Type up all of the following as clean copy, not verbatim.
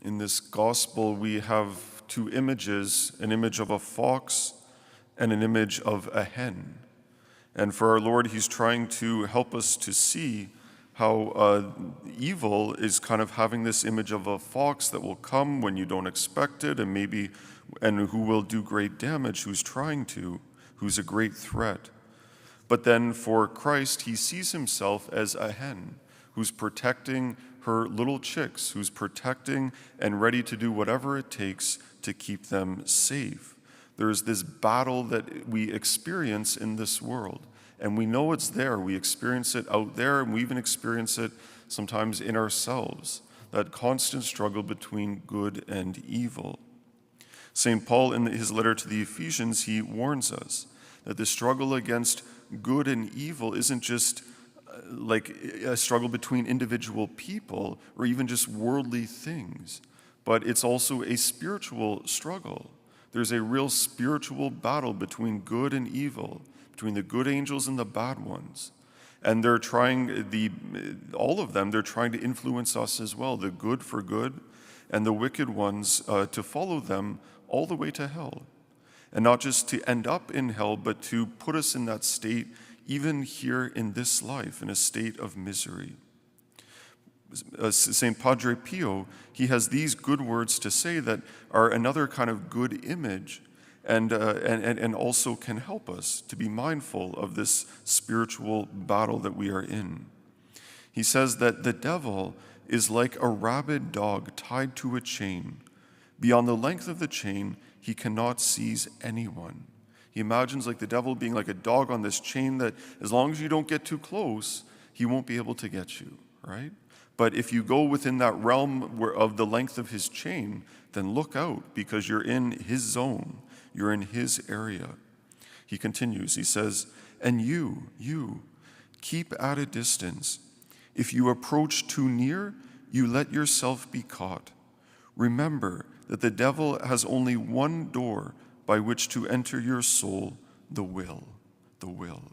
In this gospel, we have two images, an image of a fox and an image of a hen. And for our Lord, he's trying to help us to see how evil is kind of having this image of a fox that will come when you don't expect it, and who will do great damage, who's a great threat. But then for Christ, he sees himself as a hen who's protecting her little chicks, who's protecting and ready to do whatever it takes to keep them safe. There's this battle that we experience in this world, and we know it's there. We experience it out there, and we even experience it sometimes in ourselves, that constant struggle between good and evil. St. Paul, in his letter to the Ephesians, he warns us that the struggle against good and evil isn't just like a struggle between individual people or even just worldly things, but it's also a spiritual struggle. There's a real spiritual battle between good and evil, between the good angels and the bad ones. And they're trying to influence us as well, the good for good and the wicked ones to follow them all the way to hell. And not just to end up in hell, but to put us in that state even here in this life, in a state of misery. St. Padre Pio, he has these good words to say that are another kind of good image and also can help us to be mindful of this spiritual battle that we are in. He says that the devil is like a rabid dog tied to a chain. Beyond the length of the chain, he cannot seize anyone. He imagines like the devil being like a dog on this chain that as long as you don't get too close, he won't be able to get you, right? But if you go within that realm of the length of his chain, then look out because you're in his zone. You're in his area. He continues, he says, and you, keep at a distance. If you approach too near, you let yourself be caught. Remember that the devil has only one door by which to enter your soul, the will.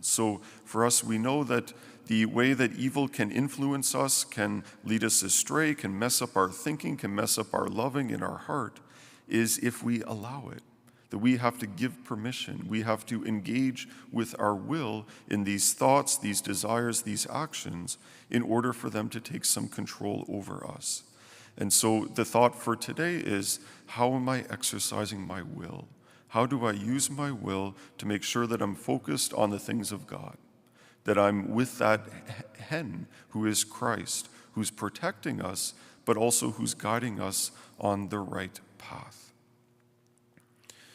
So for us, we know that the way that evil can influence us, can lead us astray, can mess up our thinking, can mess up our loving in our heart, is if we allow it. That we have to give permission. We have to engage with our will in these thoughts, these desires, these actions, in order for them to take some control over us. And so the thought for today is, how am I exercising my will? How do I use my will to make sure that I'm focused on the things of God? That I'm with that hen who is Christ, who's protecting us, but also who's guiding us on the right path.